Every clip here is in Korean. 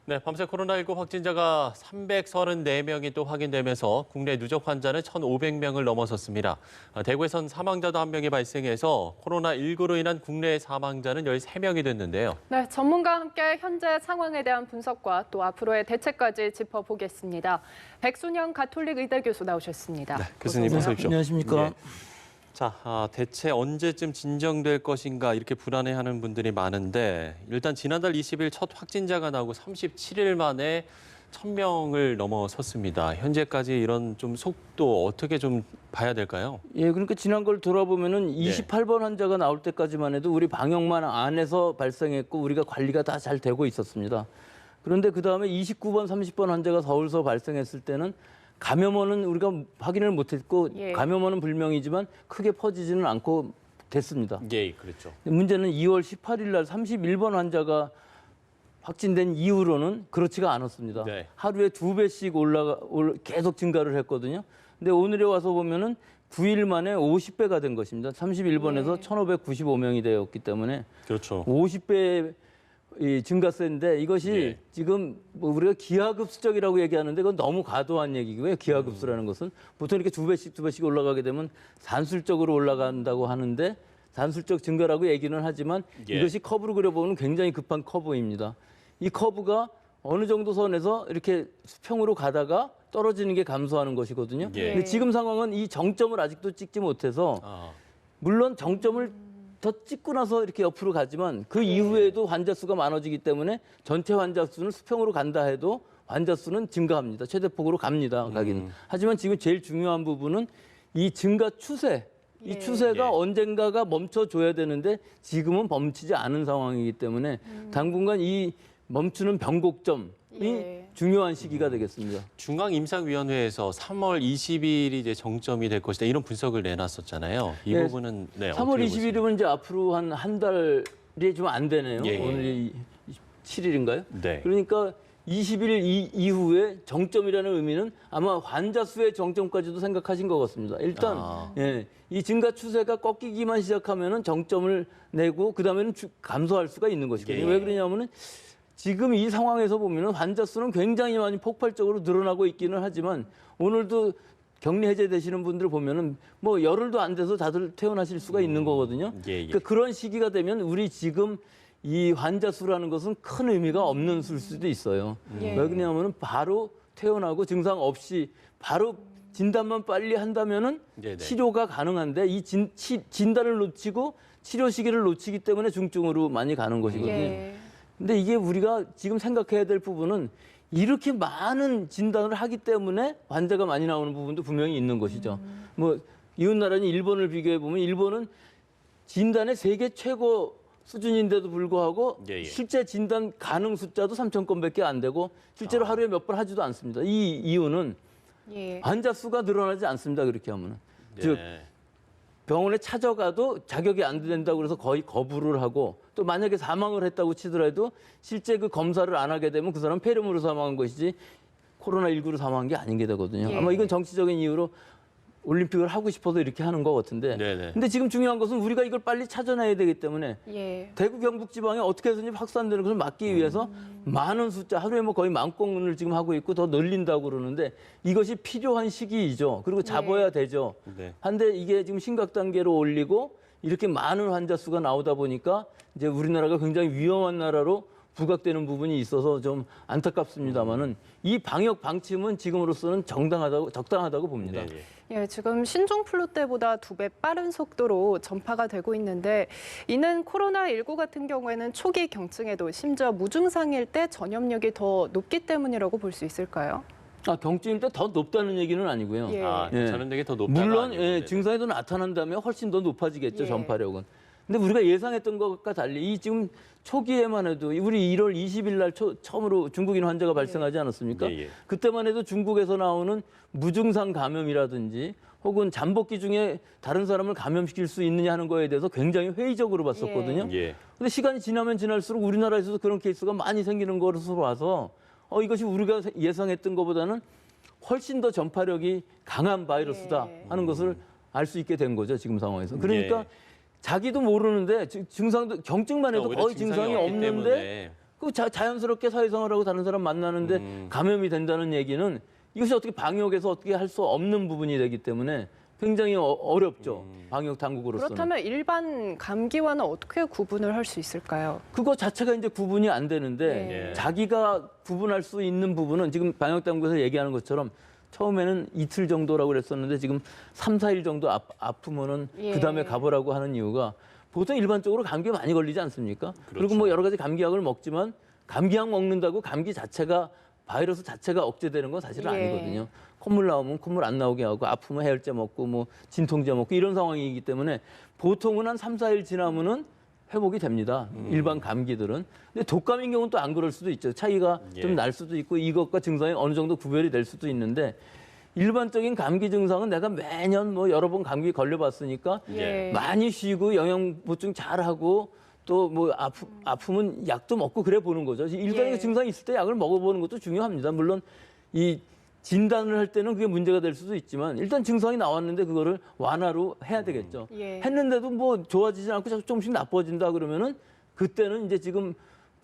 네, 밤새 코로나19 확진자가 334명이 또 확인되면서 국내 누적 환자는 1,500명을 넘어섰습니다. 대구에선 사망자도 한 명이 발생해서 코로나19로 인한 국내 사망자는 13명이 됐는데요. 네, 전문가와 함께 현재 상황에 대한 분석과 또 앞으로의 대책까지 짚어보겠습니다. 백순영 가톨릭 의대 교수 나오셨습니다. 네, 교수님 어서 오십시오. 안녕하십니까. 예. 자, 대체 언제쯤 진정될 것인가 이렇게 불안해하는 분들이 많은데 일단 지난달 20일 첫 확진자가 나오고 37일 만에 1,000명을 넘어섰습니다. 현재까지 이런 좀 속도 어떻게 좀 봐야 될까요? 예, 그러니까 지난 걸 돌아보면은 28번 환자가 나올 때까지만 해도 우리 방역만 안에서 발생했고 우리가 관리가 다 잘 되고 있었습니다. 그런데 그 다음에 29번, 30번 환자가 서울서 발생했을 때는 감염원은 우리가 확인을 못했고 감염원은 불명이지만 크게 퍼지지는 않고 됐습니다. 예, 그렇죠. 문제는 2월 18일 날 31번 환자가 확진된 이후로는 그렇지가 않았습니다. 네. 하루에 2배씩 계속 증가를 했거든요. 근데 오늘에 와서 보면은 9일 만에 50배가 된 것입니다. 31번에서 1,595명이 되었기 때문에 그렇죠. 50배 이 증가세인데 이것이 지금 뭐 우리가 기하급수적이라고 얘기하는데 그건 너무 과도한 얘기고요. 기하급수라는 것은 보통 이렇게 2배씩 올라가게 되면 산술적으로 올라간다고 하는데 산술적 증가라고 얘기는 하지만 이것이 커브로 그려보면 굉장히 급한 커브입니다. 이 커브가 어느 정도 선에서 이렇게 수평으로 가다가 떨어지는 게 감소하는 것이거든요. 근데 지금 상황은 이 정점을 아직도 찍지 못해서 물론 정점을 더 찍고 나서 이렇게 옆으로 가지만 그 이후에도 환자 수가 많아지기 때문에 전체 환자 수는 수평으로 간다 해도 환자 수는 증가합니다. 최대폭으로 갑니다. 가기는. 하지만 지금 제일 중요한 부분은 이 증가 추세. 이 추세가 언젠가가 멈춰줘야 되는데 지금은 멈추지 않은 상황이기 때문에 당분간 이 멈추는 변곡점이 중요한 시기가 되겠습니다. 중앙임상위원회에서 3월 20일이 이제 정점이 될 것이다 이런 분석을 내놨었잖아요. 이 부분은 3월 20일이면 이제 앞으로 한 달이 좀 안 되네요. 오늘이 7일인가요? 네. 그러니까 20일 이후에 정점이라는 의미는 아마 환자 수의 정점까지도 생각하신 것 같습니다. 일단 이 증가 추세가 꺾이기만 시작하면은 정점을 내고 그 다음에는 감소할 수가 있는 것이거든요. 왜 그러냐면은 지금 이 상황에서 보면은 환자 수는 굉장히 많이 폭발적으로 늘어나고 있기는 하지만 오늘도 격리 해제되시는 분들 보면은 뭐 열흘도 안 돼서 다들 퇴원하실 수가 있는 거거든요. 그러니까 그런 시기가 되면 우리 지금 이 환자 수라는 것은 큰 의미가 없는 수일 수도 있어요. 왜 그러냐면은 바로 퇴원하고 증상 없이 바로 진단만 빨리 한다면은 치료가 가능한데 이 진단을 놓치고 치료 시기를 놓치기 때문에 중증으로 많이 가는 것이거든요. 근데 이게 우리가 지금 생각해야 될 부분은 이렇게 많은 진단을 하기 때문에 환자가 많이 나오는 부분도 분명히 있는 것이죠. 뭐 이웃나라인 일본을 비교해 보면 일본은 진단의 세계 최고 수준인데도 불구하고 실제 진단 가능 숫자도 3,000건밖에 안 되고 실제로 하루에 몇 번 하지도 않습니다. 이 이유는 환자 수가 늘어나지 않습니다. 그렇게 하면은. 즉 병원에 찾아가도 자격이 안 된다고 그래서 거의 거부를 하고 또 만약에 사망을 했다고 치더라도 실제 그 검사를 안 하게 되면 그 사람은 폐렴으로 사망한 것이지 코로나19로 사망한 게 아닌 게 되거든요. 아마 이건 정치적인 이유로 올림픽을 하고 싶어서 이렇게 하는 것 같은데 근데 지금 중요한 것은 우리가 이걸 빨리 찾아내야 되기 때문에 대구 경북 지방에 어떻게 해서든지 확산되는 것을 막기 위해서 많은 숫자 하루에 뭐 거의 10,000건을 지금 하고 있고 더 늘린다고 그러는데 이것이 필요한 시기이죠. 그리고 잡아야 되죠. 한데 이게 지금 심각 단계로 올리고 이렇게 많은 환자 수가 나오다 보니까 이제 우리나라가 굉장히 위험한 나라로 부각되는 부분이 있어서 좀 안타깝습니다만은 이 방역 방침은 지금으로서는 적당하다고 봅니다. 지금 신종플루 때보다 2배 빠른 속도로 전파가 되고 있는데 이는 코로나19 같은 경우에는 초기 경증에도 심지어 무증상일 때 전염력이 더 높기 때문이라고 볼 수 있을까요? 경증일 때 더 높다는 얘기는 아니고요. 전염력이 더 높다. 물론 증상이 더 나타난다면 훨씬 더 높아지겠죠, 전파력은. 근데 우리가 예상했던 것과 달리 이 지금 초기에만 해도 우리 1월 20일 날 처음으로 중국인 환자가 발생하지 않았습니까? 그때만 해도 중국에서 나오는 무증상 감염이라든지 혹은 잠복기 중에 다른 사람을 감염시킬 수 있느냐 하는 거에 대해서 굉장히 회의적으로 봤었거든요. 근데 시간이 지나면 지날수록 우리나라에서도 그런 케이스가 많이 생기는 것으로 봐서 이것이 우리가 예상했던 것보다는 훨씬 더 전파력이 강한 바이러스다 하는 것을 알 수 있게 된 거죠, 지금 상황에서. 그러니까 자기도 모르는데 증상도 경증만 해도 거의 증상이 없는데 그 자연스럽게 사회생활하고 다른 사람 만나는데 감염이 된다는 얘기는 이것이 어떻게 방역에서 어떻게 할 수 없는 부분이 되기 때문에 굉장히 어렵죠. 방역 당국으로서는. 그렇다면 일반 감기와는 어떻게 구분을 할 수 있을까요? 그거 자체가 이제 구분이 안 되는데 네. 자기가 구분할 수 있는 부분은 지금 방역 당국에서 얘기하는 것처럼 처음에는 이틀 정도라고 그랬었는데 지금 3, 4일 정도 아프면은 예. 그다음에 가보라고 하는 이유가 보통 일반적으로 감기에 많이 걸리지 않습니까? 그리고 그렇죠. 뭐 여러 가지 감기약을 먹지만 감기약 먹는다고 감기 자체가 바이러스 자체가 억제되는 건 사실은 예. 아니거든요. 콧물 나오면 콧물 안 나오게 하고 아프면 해열제 먹고 뭐 진통제 먹고 이런 상황이기 때문에 보통은 한 3, 4일 지나면은 회복이 됩니다. 일반 감기들은. 근데 독감인 경우는 또 안 그럴 수도 있죠. 차이가 예. 좀 날 수도 있고 이것과 증상이 어느 정도 구별이 될 수도 있는데 일반적인 감기 증상은 내가 매년 뭐 여러 번 감기 걸려봤으니까 예. 많이 쉬고 영양 보충 잘하고 또 뭐 아프면 약도 먹고 그래 보는 거죠. 일단의 예. 증상이 있을 때 약을 먹어보는 것도 중요합니다. 물론 이 진단을 할 때는 그게 문제가 될 수도 있지만 일단 증상이 나왔는데 그거를 완화로 해야 되겠죠. 예. 했는데도 뭐 좋아지지 않고 자꾸 조금씩 나빠진다 그러면은 그때는 이제 지금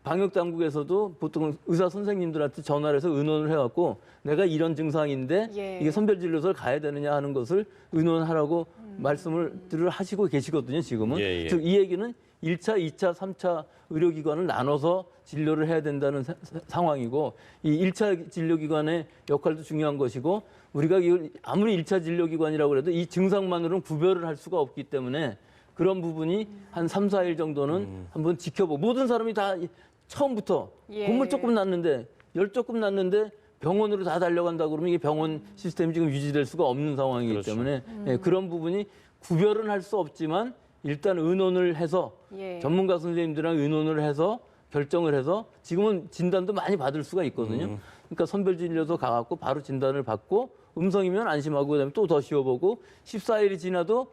방역 당국에서도 보통 의사 선생님들한테 전화를 해서 의논을 해갖고 내가 이런 증상인데 예. 이게 선별진료소를 가야 되느냐 하는 것을 의논하라고 말씀을 하시고 계시거든요, 지금은. 예, 예. 즉 이 얘기는 1차, 2차, 3차 의료기관을 나눠서 진료를 해야 된다는 상황이고 이 1차 진료기관의 역할도 중요한 것이고 우리가 이걸 아무리 1차 진료기관이라고 해도 이 증상만으로는 구별을 할 수가 없기 때문에 그런 부분이 한 3, 4일 정도는 한번 지켜보고 모든 사람이 다 처음부터 예. 콧물 조금 났는데 열 조금 났는데 병원으로 다 달려간다 그러면 이게 병원 시스템이 지금 유지될 수가 없는 상황이기 그렇죠. 때문에 예, 그런 부분이 구별은 할 수 없지만 일단 의논을 해서 예. 전문가 선생님들이랑 의논을 해서 결정을 해서 지금은 진단도 많이 받을 수가 있거든요. 그러니까 선별진료소 가갖고 바로 진단을 받고 음성이면 안심하고 그다음에 또 더 쉬어보고 14일이 지나도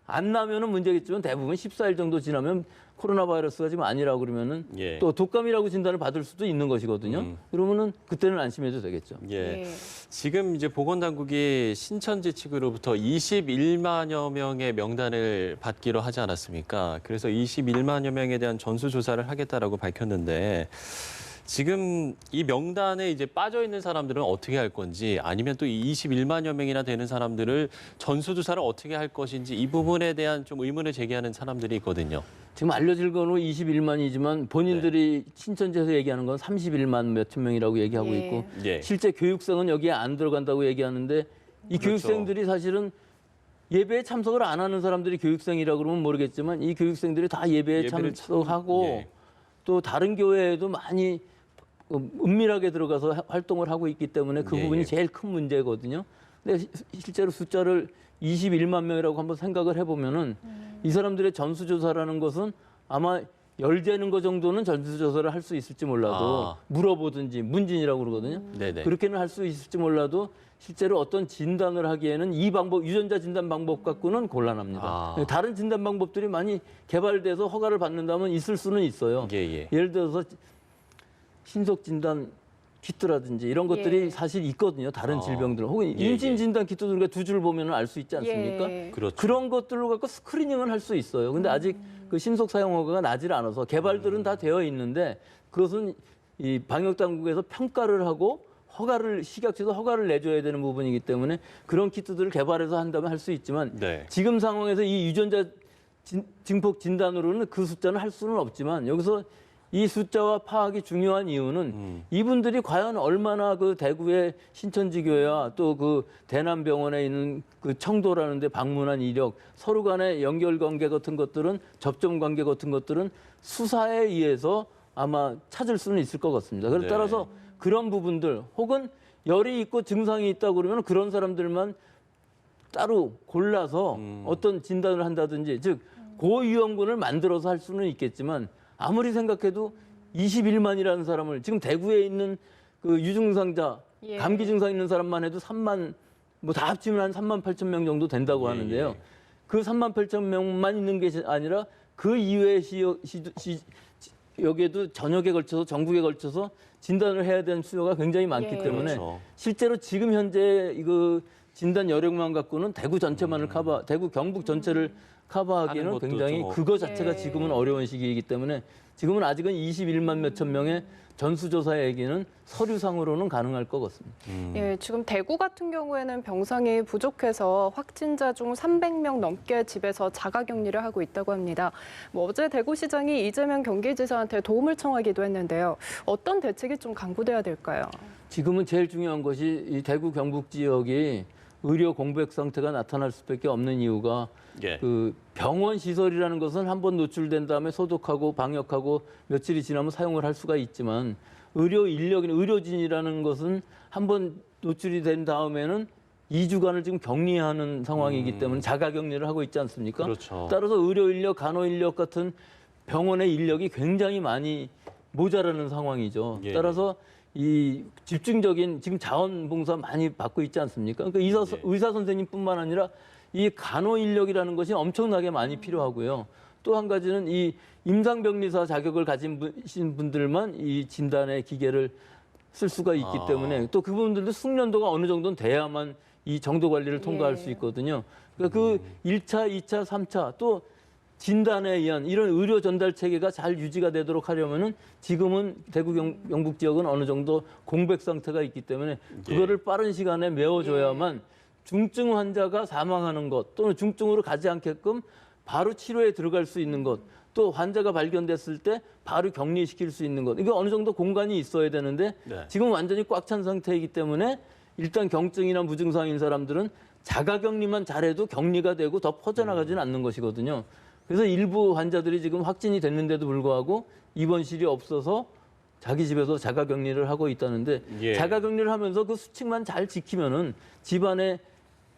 안 나면은 문제겠지만 대부분 14일 정도 지나면 코로나 바이러스가 지금 아니라고 그러면은 예. 또 독감이라고 진단을 받을 수도 있는 것이거든요. 그러면은 그때는 안심해도 되겠죠. 예. 예. 지금 이제 보건당국이 신천지 측으로부터 21만여 명의 명단을 받기로 하지 않았습니까? 그래서 21만여 명에 대한 전수조사를 하겠다라고 밝혔는데 지금 이 명단에 이제 빠져 있는 사람들은 어떻게 할 건지 아니면 또 이 21만여 명이나 되는 사람들을 전수조사를 어떻게 할 것인지 이 부분에 대한 좀 의문을 제기하는 사람들이 있거든요. 지금 알려질 거는 21만이지만 본인들이 네. 신천지에서 얘기하는 건 31만 몇천 명이라고 얘기하고 예. 있고 예. 실제 교육생은 여기에 안 들어간다고 얘기하는데 이 그렇죠. 교육생들이 사실은 예배에 참석을 안 하는 사람들이 교육생이라고 그러면 모르겠지만 이 교육생들이 다 예배에 예배를 참석하고 예. 또 다른 교회에도 많이 은밀하게 들어가서 활동을 하고 있기 때문에 그 예, 부분이 예. 제일 큰 문제거든요. 근데 실제로 숫자를 21만 명이라고 한번 생각을 해보면은 이 사람들의 전수조사라는 것은 아마 열되는 거 정도는 전수조사를 할 수 있을지 몰라도 아. 물어보든지 문진이라고 그러거든요. 네네. 그렇게는 할 수 있을지 몰라도 실제로 어떤 진단을 하기에는 이 방법, 유전자 진단 방법 갖고는 곤란합니다. 아. 다른 진단 방법들이 많이 개발돼서 허가를 받는다면 있을 수는 있어요. 예, 예. 예를 들어서 신속 진단 키트라든지 이런 것들이 예. 사실 있거든요. 다른 아. 질병들 혹은 예, 임신 예. 진단 키트도 우리가 두 줄 보면 알 수 있지 않습니까? 예. 그렇죠. 그런 것들로 갖고 스크리닝은 할 수 있어요. 근데 아직 그 신속 사용 허가가 나질 않아서 개발들은 다 되어 있는데 그것은 이 방역 당국에서 평가를 하고 허가를 식약처에서 허가를 내줘야 되는 부분이기 때문에 그런 키트들을 개발해서 한다면 할 수 있지만 네. 지금 상황에서 이 유전자 증폭 진단으로는 그 숫자는 할 수는 없지만 여기서 이 숫자와 파악이 중요한 이유는 이분들이 과연 얼마나 그 대구의 신천지교회와 또 그 대남병원에 있는 그 청도라는 데 방문한 이력, 서로 간의 연결 관계 같은 것들은 접점 관계 같은 것들은 수사에 의해서 아마 찾을 수는 있을 것 같습니다. 그래서 네. 따라서 그런 부분들 혹은 열이 있고 증상이 있다 그러면 그런 사람들만 따로 골라서 어떤 진단을 한다든지 즉 고위험군을 만들어서 할 수는 있겠지만 아무리 생각해도 21만이라는 사람을 지금 대구에 있는 그 유증상자 예. 감기 증상 있는 사람만 해도 3만 뭐 다 합치면 한 3만 8천 명 정도 된다고 예, 하는데요. 예. 그 3만 8천 명만 있는 게 아니라 그 이외의 여기에도 전역에 걸쳐서 전국에 걸쳐서 진단을 해야 되는 수요가 굉장히 많기 예. 때문에 그렇죠. 실제로 지금 현재 이거 진단 여력만 갖고는 대구 전체만을 대구 경북 전체를 커버하기는 하는 것도 굉장히 좀 그거 자체가 예. 지금은 어려운 시기이기 때문에 지금은 아직은 21만 몇천 명의 전수조사 얘기는 서류상으로는 가능할 것 같습니다. 예, 지금 대구 같은 경우에는 병상이 부족해서 확진자 중 300명 넘게 집에서 자가격리를 하고 있다고 합니다. 어제 대구시장이 이재명 경기지사한테 도움을 청하기도 했는데요. 어떤 대책이 좀 강구돼야 될까요? 지금은 제일 중요한 것이 이 대구 경북 지역이 의료 공백 상태가 나타날 수밖에 없는 이유가 예. 그 병원 시설이라는 것은 한번 노출된 다음에 소독하고 방역하고 며칠이 지나면 사용을 할 수가 있지만 의료 인력이나 의료진이라는 것은 한번 노출이 된 다음에는 2주간을 지금 격리하는 상황이기 때문에 자가격리를 하고 있지 않습니까? 그렇죠. 따라서 따라서 의료 인력, 간호 인력 같은 병원의 인력이 굉장히 많이 모자라는 상황이죠. 예. 따라서 이 집중적인 지금 자원봉사 많이 받고 있지 않습니까? 그러니까 의사 선생님뿐만 아니라 이 간호 인력이라는 것이 엄청나게 많이 필요하고요. 또 한 가지는 이 임상병리사 자격을 가진 분들만 이 진단의 기계를 쓸 수가 있기 때문에 또 그분들도 숙련도가 어느 정도는 돼야만 이 정도 관리를 통과할 수 있거든요. 그러니까 그 1차, 2차, 3차 또 진단에 의한 이런 의료 전달 체계가 잘 유지가 되도록 하려면은 지금은 대구 경북 지역은 어느 정도 공백 상태가 있기 때문에 그거를 빠른 시간에 메워줘야만 중증 환자가 사망하는 것 또는 중증으로 가지 않게끔 바로 치료에 들어갈 수 있는 것 또 환자가 발견됐을 때 바로 격리시킬 수 있는 것 이게 어느 정도 공간이 있어야 되는데 지금 완전히 꽉 찬 상태이기 때문에 일단 경증이나 무증상인 사람들은 자가격리만 잘해도 격리가 되고 더 퍼져나가지는 않는 것이거든요. 그래서 일부 환자들이 지금 확진이 됐는데도 불구하고 입원실이 없어서 자기 집에서 자가격리를 하고 있다는데 자가격리를 하면서 그 수칙만 잘 지키면은 집안에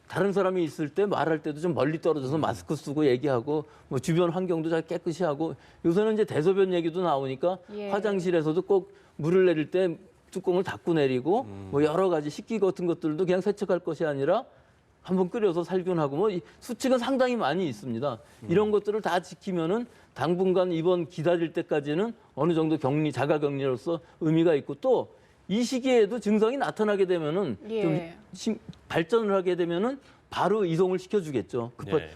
다른 사람이 있을 때 말할 때도 좀 멀리 떨어져서 마스크 쓰고 얘기하고 뭐 주변 환경도 잘 깨끗이 하고 요새는 이제 대소변 얘기도 나오니까 화장실에서도 꼭 물을 내릴 때 뚜껑을 닫고 내리고 뭐 여러 가지 식기 같은 것들도 그냥 세척할 것이 아니라 한번 끓여서 살균하고 뭐 수칙은 상당히 많이 있습니다. 이런 것들을 다 지키면은 당분간 입원 기다릴 때까지는 어느 정도 자가격리로서 의미가 있고 또 이 시기에도 증상이 나타나게 되면은 좀 발전을 하게 되면은 바로 이송을 시켜주겠죠.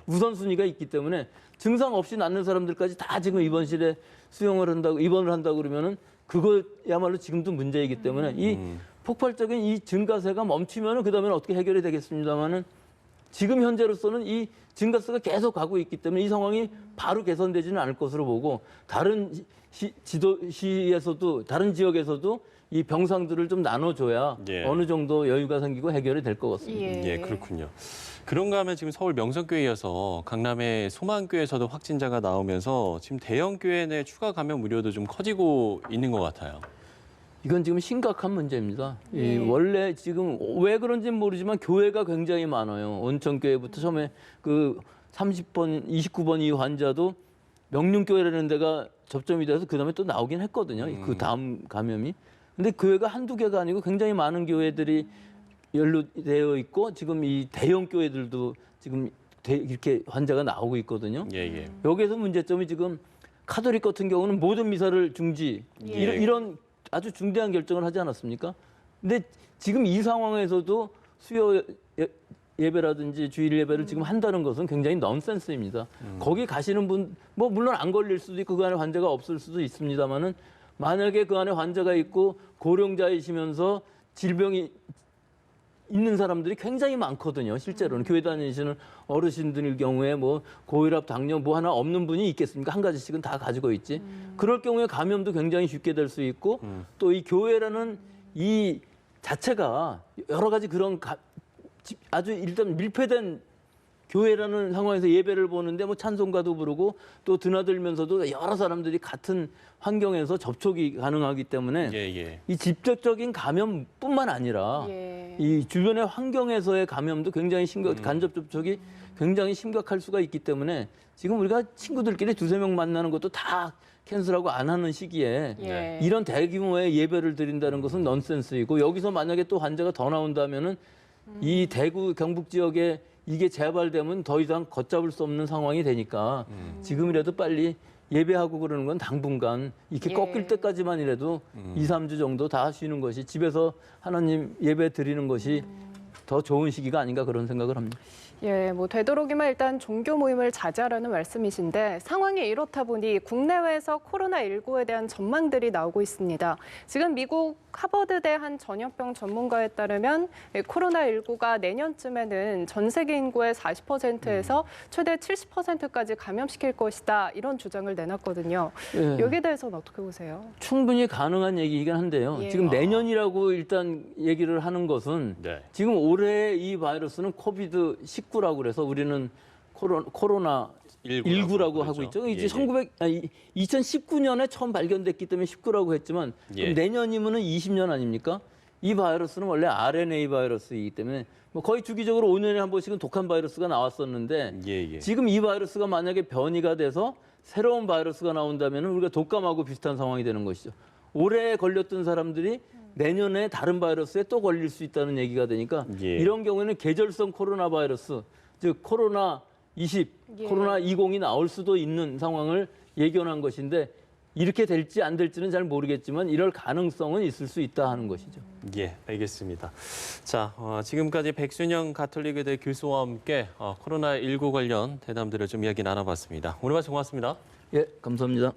우선순위가 있기 때문에 증상 없이 낫는 사람들까지 다 지금 입원실에 입원을 한다고 그러면은 그거야말로 지금도 문제이기 때문에 이 폭발적인 이 증가세가 멈추면은 그다음에는 어떻게 해결이 되겠습니다만은 지금 현재로서는 이 증가세가 계속 가고 있기 때문에 이 상황이 바로 개선되지는 않을 것으로 보고 다른 지도시에서도 다른 지역에서도 이 병상들을 좀 나눠줘야 어느 정도 여유가 생기고 해결이 될 것 같습니다. 예, 그렇군요. 그런가 하면 지금 서울 명성교회에 이어서 강남의 소망교회에서도 확진자가 나오면서 지금 대형 교회 내 추가 감염 우려도 좀 커지고 있는 것 같아요. 이건 지금 심각한 문제입니다. 원래 지금 왜 그런지는 모르지만 교회가 굉장히 많아요. 온천교회부터 처음에 그 30번, 29번 이 환자도 명륜교회라는 데가 접점이 돼서 그다음에 또 나오긴 했거든요. 그 다음 감염이. 근데 교회가 한두 개가 아니고 굉장히 많은 교회들이 연루되어 있고 지금 이 대형 교회들도 지금 이렇게 환자가 나오고 있거든요. 여기에서 문제점이 지금 카톨릭 같은 경우는 모든 미사를 중지 이런 아주 중대한 결정을 하지 않았습니까? 근데 지금 이 상황에서도 수요 예배라든지 주일 예배를 지금 한다는 것은 굉장히 넌센스입니다. 거기 가시는 분, 뭐 물론 안 걸릴 수도 있고 그 안에 환자가 없을 수도 있습니다만은 만약에 그 안에 환자가 있고 고령자이시면서 질병이 있는 사람들이 굉장히 많거든요. 실제로는 교회 다니시는 어르신들의 경우에 뭐 고혈압, 당뇨 뭐 하나 없는 분이 있겠습니까? 한 가지씩은 다 가지고 있지. 그럴 경우에 감염도 굉장히 쉽게 될 수 있고 또 이 교회라는 이 자체가 여러 가지 그런 아주 일단 밀폐된 교회라는 상황에서 예배를 보는데 뭐 찬송가도 부르고 또 드나들면서도 여러 사람들이 같은 환경에서 접촉이 가능하기 때문에 이 직접적인 감염뿐만 아니라 이 주변의 환경에서의 감염도 굉장히 간접 접촉이 굉장히 심각할 수가 있기 때문에 지금 우리가 친구들끼리 두세 명 만나는 것도 다 캔슬하고 안 하는 시기에 이런 대규모의 예배를 드린다는 것은 넌센스이고 여기서 만약에 또 환자가 더 나온다면은 이 대구 경북 지역에 이게 재발되면 더 이상 걷잡을 수 없는 상황이 되니까 지금이라도 빨리 예배하고 그러는 건 당분간 이렇게 꺾일 때까지만이라도 2, 3주 정도 다 쉬는 것이 집에서 하나님 예배 드리는 것이 더 좋은 시기가 아닌가 그런 생각을 합니다. 예, 뭐 되도록이면 일단 종교 모임을 자제하라는 말씀이신데 상황이 이렇다 보니 국내외에서 코로나19에 대한 전망들이 나오고 있습니다. 지금 미국 하버드대 한 전염병 전문가에 따르면 코로나19가 내년쯤에는 전 세계 인구의 40%에서 최대 70%까지 감염시킬 것이다. 이런 주장을 내놨거든요. 예. 여기에 대해서는 어떻게 보세요? 충분히 가능한 얘기이긴 한데요. 예. 지금 내년이라고 일단 얘기를 하는 것은 네. 지금 올해 이 바이러스는 코비드 19라고 그래서 우리는 코로나 19라고 하고 있죠. 이제 2019년에 처음 발견됐기 때문에 19라고 했지만 그럼 내년이면은 20년 아닙니까? 이 바이러스는 원래 RNA 바이러스이기 때문에 뭐 거의 주기적으로 5년에 한 번씩은 독한 바이러스가 나왔었는데 지금 이 바이러스가 만약에 변이가 돼서 새로운 바이러스가 나온다면 우리가 독감하고 비슷한 상황이 되는 것이죠. 올해 걸렸던 사람들이 내년에 다른 바이러스에 또 걸릴 수 있다는 얘기가 되니까 이런 경우에는 계절성 코로나 바이러스, 즉 코로나 20, 코로나 20이 나올 수도 있는 상황을 예견한 것인데 이렇게 될지 안 될지는 잘 모르겠지만 이럴 가능성은 있을 수 있다 하는 것이죠. 예, 알겠습니다. 자, 지금까지 백순영 가톨릭의대 교수와 함께 코로나19 관련 대담들을 좀 이야기 나눠봤습니다. 오늘 말씀 고맙습니다. 예, 감사합니다.